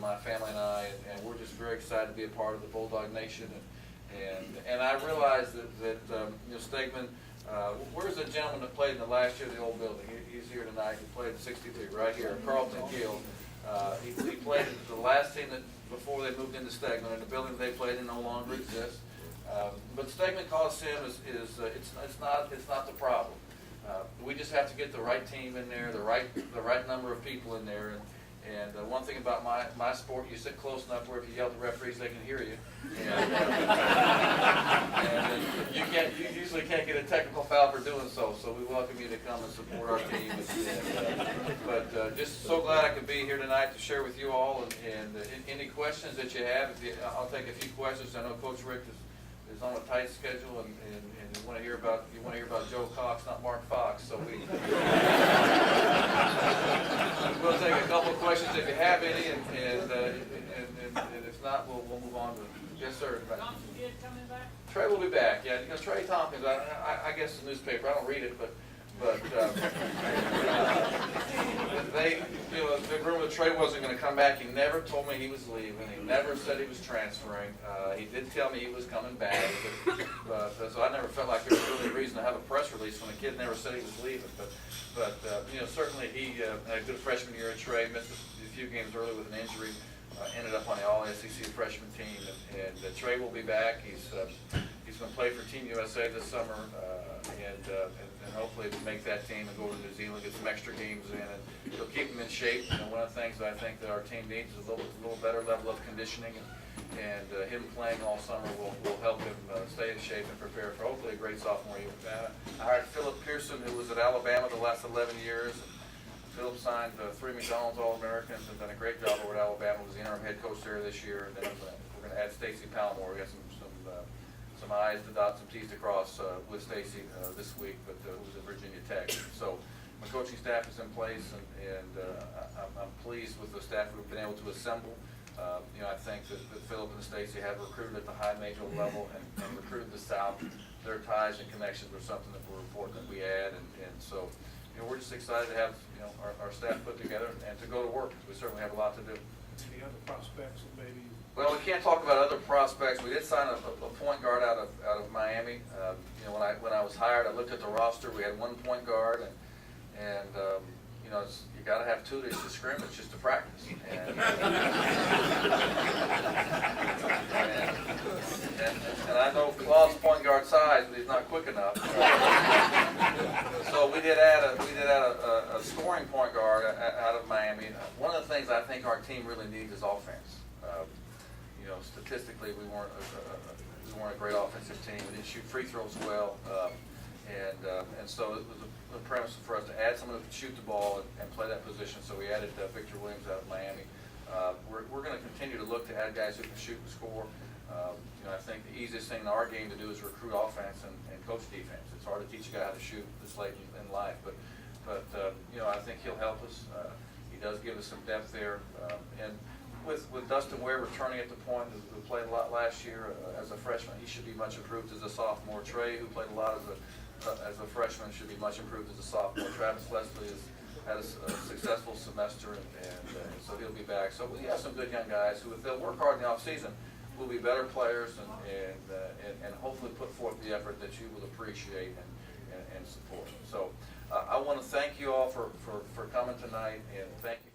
my family and I, and we're just very excited to be a part of the Bulldog Nation. And I realize that Stegman, where's the gentleman that played in the last year of the old building? He's here tonight. He played in '63 right here, Carlton Gill. He played at the last team that before they moved into Stegman, and the building they played in no longer exists. But Stegman Coliseum it's not the problem. We just have to get the right team in there, the right number of people in there. And one thing about my sport, you sit close enough where if you yell at the referees, they can hear you. And you usually can't get a technical foul for doing so. So we welcome you to come and support our team. But just so glad I could be here tonight to share with you all. And any questions that you have, I'll take a few questions. I know Coach Rick is on a tight schedule, and you want to hear about Joe Cox, not Mark Fox. So we'll take a couple of questions if you have any, and if not, we'll move on to yes, sir. Thompson kid coming back? Trey will be back. Yeah, Trey Tompkins. I guess the newspaper. I don't read it, but the rumor that Trey wasn't going to come back. He never told me he was leaving. He never said he was transferring. He did tell me he was coming back, so I never felt like there was really a reason to have a press release when a kid never said he was leaving. But certainly he had a good freshman year at Trey. Missed a few games early with an injury. Ended up on the All-SEC freshman team, and Trey will be back. He's going to play for Team USA this summer, and hopefully make that team and go to New Zealand, get some extra games in, and it'll keep him in shape. One of the things that I think that our team needs is a little better level of conditioning, and him playing all summer will help him stay in shape and prepare for hopefully a great sophomore year. I hired Philip Pearson, who was at Alabama the last 11 years. Philip signed 3 McDonald's All-Americans and done a great job over at Alabama. Was the interim head coach there this year. And then we're going to add Stacy Palmore. We got some I's to dot, some T's to cross with Stacy this week, but who was at Virginia Tech. So my coaching staff is in place, and I'm pleased with the staff we've been able to assemble. I think that Philip and Stacy have recruited at the high major level and recruited the South. Their ties and connections were something that were important that we add, and so. We're just excited to have our staff put together and to go to work. We certainly have a lot to do. Any other prospects that maybe? Well, we can't talk about other prospects. We did sign a point guard out of Miami. When I was hired, I looked at the roster. We had 1 point guard, and you got to have 2 to scrimmage just to practice. And I know Claude's point guard size, but he's not quick enough. So we did add a scoring point guard out of Miami. One of the things I think our team really needs is offense. Statistically, we weren't a great offensive team. We didn't shoot free throws well, and so it was a premise for us to add someone who could shoot the ball and play that position. So we added Victor Williams out of Miami. We're going to continue to look to add guys who can shoot and score. I think the easiest thing in our game to do is recruit offense and coach defense. It's hard to teach a guy how to shoot this late in life, but I think he'll help us. He does give us some depth there, and with Dustin Ware returning at the point, who played a lot last year as a freshman, he should be much improved as a sophomore. Trey, who played a lot as a freshman, should be much improved as a sophomore. Travis Leslie has had a successful semester, and so he'll be back. So we have some good young guys who, if they'll work hard in the off season, will be better players and hopefully put forth the effort that you will appreciate and support. So I want to thank you all for coming tonight, and thank you.